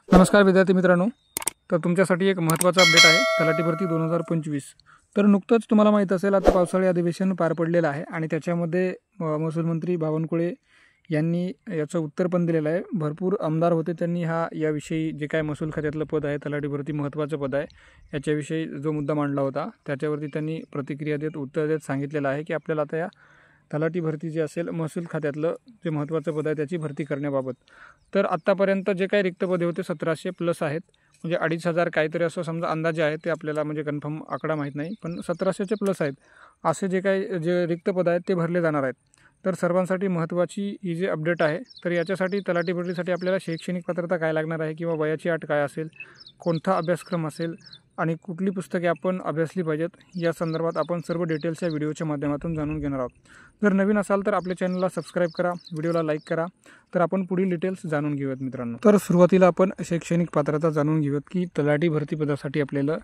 नमस्कार विद्यार्थी मित्रांनो, तर तुमच्यासाठी एक महत्त्वाचा अपडेट आहे तलाठी भरती 2025. तर नुकतंच तुम्हाला माहीत असेल आता पावसाळी अधिवेशन पार पडलेलं आहे आणि त्याच्यामध्ये महसूल मंत्री बावनकुळे यांनी याचं उत्तर पण दिलेलं आहे. भरपूर आमदार होते, त्यांनी याविषयी जे काय महसूल खात्यातलं पद आहे तलाठी भरती महत्त्वाचं पद आहे याच्याविषयी जो मुद्दा मांडला होता त्याच्यावरती त्यांनी प्रतिक्रिया देत उत्तर देत सांगितलेलं आहे की आपल्याला आता या तलाठी भरती जी असेल महसूल खात्यातलं जे महत्त्वाचं पद आहे त्याची भरती करण्याबाबत. तर आत्तापर्यंत जे काही रिक्त पदे होते 1700 प्लस आहेत, म्हणजे 2500 काहीतरी असं समजा अंदाजे आहे, ते आपल्याला म्हणजे कन्फर्म आकडा माहीत नाही, पण 1700चे प्लस आहेत. असे जे रिक्त पद आहेत ते भरले जाणार आहेत. तर सर्वांसाठी महत्त्वाची ही जी अपडेट आहे. तर याच्यासाठी तलाठी भरतीसाठी आपल्याला शैक्षणिक पात्रता काय लागणार आहे किंवा वयाची अट काय असेल, कोणता अभ्यासक्रम असेल आणि कुठली पुस्तके आपण अभ्यासली पाहिजेत या संदर्भात आपण सर्व डिटेल्स या व्हिडिओच्या माध्यमातून जाणून घेणार आहोत. जर नवीन असाल तर आपल्या चॅनलला सबस्क्राईब करा, व्हिडिओला लाईक करा. तर आपण पुढील डिटेल्स जाणून घेऊयात मित्रांनो. तर सुरुवातीला आपण शैक्षणिक पात्रता जाणून घेऊयात की तलाठी भरती पदासाठी आपल्याला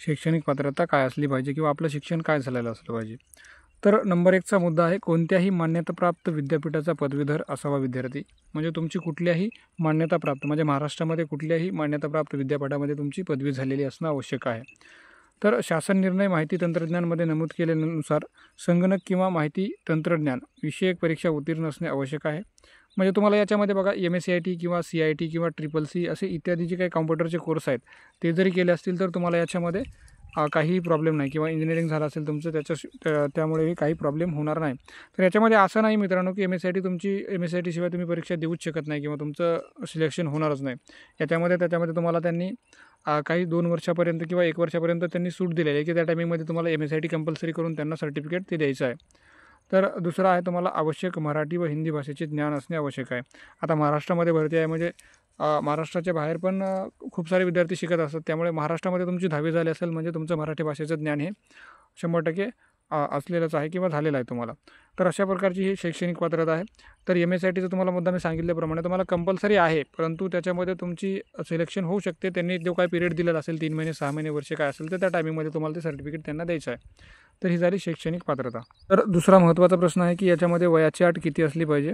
शैक्षणिक पात्रता काय असली पाहिजे किंवा आपलं शिक्षण काय झालेलं असलं पाहिजे. तर नंबर 1चा मुद्दा आहे, कोणत्याही मान्यताप्राप्त विद्यापीठाचा पदवीधर असावा विद्यार्थी. म्हणजे तुमची कुठल्याही मान्यताप्राप्त म्हणजे महाराष्ट्रामध्ये कुठल्याही मान्यताप्राप्त विद्यापीठामध्ये तुमची पदवी झालेली असणं आवश्यक आहे. तर शासन निर्णय माहिती तंत्रज्ञानमध्ये नमूद केल्यानुसार संगणक किंवा माहिती तंत्रज्ञान विषयक परीक्षा उत्तीर्ण असणे आवश्यक आहे. म्हणजे तुम्हाला याच्यामध्ये बघा MSCIT किंवा CIT किंवा CCC असे इत्यादी जे काही कॉम्प्युटरचे कोर्स आहेत ते जरी केले असतील तर तुम्हाला याच्यामध्ये काहीही प्रॉब्लेम नाही, किंवा इंजिनिअरिंग झालं असेल तुमचं त्यामुळेही काही प्रॉब्लेम होणार नाही. तर याच्यामध्ये असं नाही मित्रांनो की MSCIT शिवाय तुम्ही परीक्षा देऊच शकत नाही किंवा तुमचं सिलेक्शन होणारच नाही. त्याच्यामध्ये तुम्हाला त्यांनी काही 2 वर्षापर्यंत किंवा 1 वर्षापर्यंत त्यांनी सूट दिलेली आहे की त्या टायमिंगमध्ये तुम्हाला MSCIT कंपल्सरी करून त्यांना सर्टिफिकेट ते द्यायचं आहे. तर दुसरं आहे, तुम्हाला आवश्यक मराठी व हिंदी भाषेचे ज्ञान असणे आवश्यक आहे. आता महाराष्ट्रामध्ये भरती आहे म्हणजे महाराष्ट्राच्या बाहेर पण खूप सारे विद्यार्थी शिकत असतात, त्यामुळे महाराष्ट्रामध्ये तुमची 10वी झाली असेल म्हणजे तुमचं मराठी भाषेचं ज्ञान हे 100% असलेलंच आहे किंवा झालेलं आहे तुम्हाला. तर अशा प्रकारची ही शैक्षणिक पात्रता आहे. तर MSCITचा तुम्हाला मुद्दा मी सांगितल्याप्रमाणे तुम्हाला कंपल्सरी आहे, परंतु त्याच्यामध्ये तुमची सिलेक्शन होऊ शकते. त्यांनी जो काय पिरियड दिलेला असेल 3 महिने 6 महिने वर्ष काय असेल तर त्या टायमिंगमध्ये तुम्हाला ते सर्टिफिकेट त्यांना द्यायचं आहे. तर ही झाली शैक्षणिक पात्रता. तर दुसरा महत्त्वाचा प्रश्न आहे की याच्यामध्ये वयाची अट किती असली पाहिजे.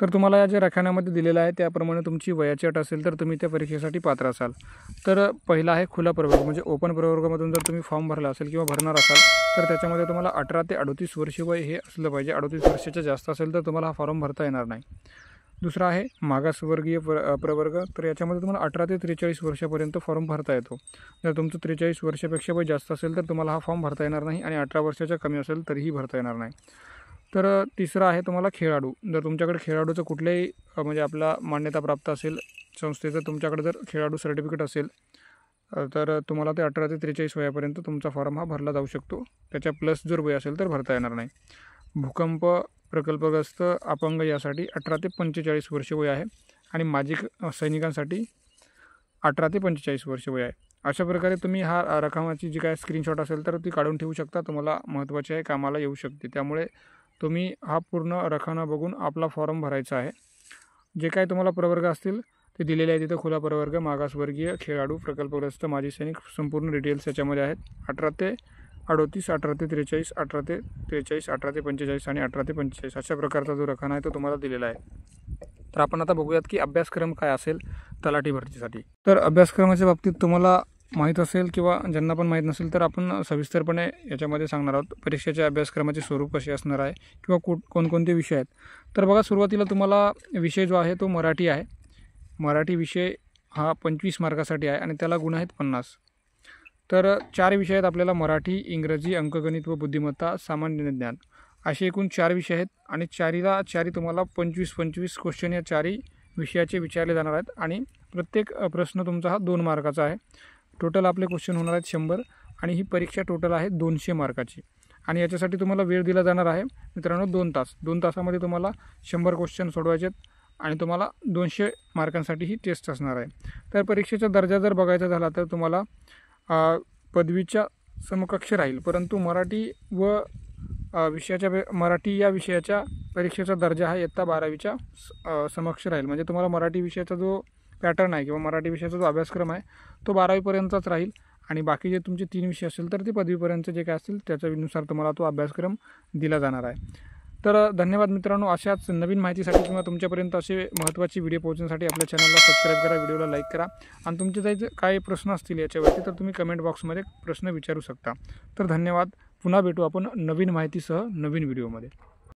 तर तुम्हाला या ज्या रखान्यामध्ये दिलेलं आहे त्याप्रमाणे तुमची वयाची अट असेल तर तुम्ही त्या परीक्षेसाठी पात्र असाल. तर पहिला आहे खुला प्रवर्ग, म्हणजे ओपन प्रवर्गामधून जर तुम्ही फॉर्म भरला असेल किंवा भरणार असाल तर त्याच्यामध्ये तुम्हाला 18 ते 38 वर्ष वय हे असलं पाहिजे. 38 वर्षाच्या जास्त असेल तर तुम्हाला हा फॉर्म भरता येणार नाही. दुसरा आहे मागासवर्गीय प्रवर्ग, तर याच्यामध्ये तुम्हाला 18 ते 43 वर्षापर्यंत फॉर्म भरता येतो. जर तुमचं 43 वर्षापेक्षा वय जास्त असेल तर तुम्हाला हा फॉर्म भरता येणार नाही आणि 18 वर्षाच्या कमी असेल तरीही भरता येणार नाही. तर तिसरा आहे तुम्हाला खेळाडू, जर तुमच्याकडे खेळाडूचं कुठल्याही म्हणजे आपला मान्यताप्राप्त असेल संस्थेचं, तुमच्याकडे जर खेळाडू सर्टिफिकेट असेल तर तुम्हाला ते 18 ते 43 वयापर्यंत तुमचा फॉर्म हा भरला जाऊ शकतो. त्याच्या प्लस जर वय असेल तर भरता येणार नाही. भूकंप प्रकल्पग्रस्त अपंग यासाठी 18 ते 45 वर्ष वय आहे आणि माजी सैनिकांसाठी 18 ते 45 वर्ष वय आहे. अशा प्रकारे तुम्ही हा रकमाची जी काय स्क्रीनशॉट असेल तर ती काढून ठेवू शकता, तुम्हाला महत्त्वाची आहे, कामाला येऊ शकते. त्यामुळे तुम्ही हा पूर्ण रखाना बघून आपला फॉर्म भरायचा आहे. जे काय तुम्हाला प्रवर्ग असतील ते दिलेले आहे तिथं, खुला प्रवर्ग, मागासवर्गीय, खेळाडू, प्रकल्पग्रस्त, माजी सैनिक, संपूर्ण डिटेल्स याच्यामध्ये आहेत. 18 ते 38, 18 ते 43, 18 ते 43, 18 ते 45 आणि 18 ते 45 अशा प्रकारचा जो रखाना आहे तो तुम्हाला दिलेला आहे. तर आपण आता बघूयात की अभ्यासक्रम काय असेल तलाठी भरतीसाठी. तर अभ्यासक्रमाच्या बाबतीत तुम्हाला माहीत असेल किंवा ज्यांना पण माहीत नसेल तर आपण सविस्तरपणे याच्यामध्ये सांगणार आहोत. परीक्षेच्या अभ्यासक्रमाचे स्वरूप कसे असणार आहे किंवा कोणकोणते विषय आहेत. तर बघा, सुरुवातीला तुम्हाला विषय जो आहे तो मराठी आहे. मराठी विषय हा 25 मार्कासाठी आहे आणि त्याला गुण आहेत 50. तर 4 विषय आहेत आपल्याला, मराठी, इंग्रजी, अंकगणित व बुद्धिमत्ता, सामान्य ज्ञान, असे एकूण 4 विषय आहेत आणि चारी तुम्हाला 25 क्वेश्चन या 4ही विषयाचे विचारले जाणार आहेत आणि प्रत्येक प्रश्न तुमचा हा 2 मार्काचा आहे. टोटल आपले क्वेश्चन होणार आहेत 100 आणि ही परीक्षा टोटल आहे 200 मार्काची. आणि याच्यासाठी तुम्हाला वेळ दिला जाणार आहे मित्रांनो 2 तास. 2 तासामध्ये तुम्हाला 100 क्वेश्चन सोडवायचे आहेत आणि तुम्हाला 200 मार्कांसाठी ही टेस्ट असणार आहे. तर परीक्षेचा दर्जा जर बघायचा झाला तर तुम्हाला पदवीच्या समकक्ष राहील, परंतु मराठी या विषयाच्या परीक्षेचा दर्जा हा इयत्ता 12वीच्या समकक्ष राहील. म्हणजे तुम्हाला मराठी विषयाचा जो पॅटर्न आहे किंवा मराठी विषयाचा जो अभ्यासक्रम आहे तो 12वीपर्यंतच राहील आणि बाकी जे तुमचे 3 विषय असेल तर ते पदवीपर्यंत जे काय असतील त्याच्यानुसार तुम्हाला तो अभ्यासक्रम दिला जाणार आहे. तर धन्यवाद मित्रांनो. अशाच नवीन माहितीसाठी किंवा तुमच्यापर्यंत असे महत्त्वाची व्हिडिओ पोहोचण्यासाठी आपल्या चॅनलला सबस्क्राईब करा, व्हिडिओला लाईक करा आणि तुमचे जर काही प्रश्न असतील याच्यावरती तर तुम्ही कमेंट बॉक्समध्ये प्रश्न विचारू शकता. तर धन्यवाद. पुन्हा भेटू आपण नवीन माहितीसह नवीन व्हिडिओमध्ये.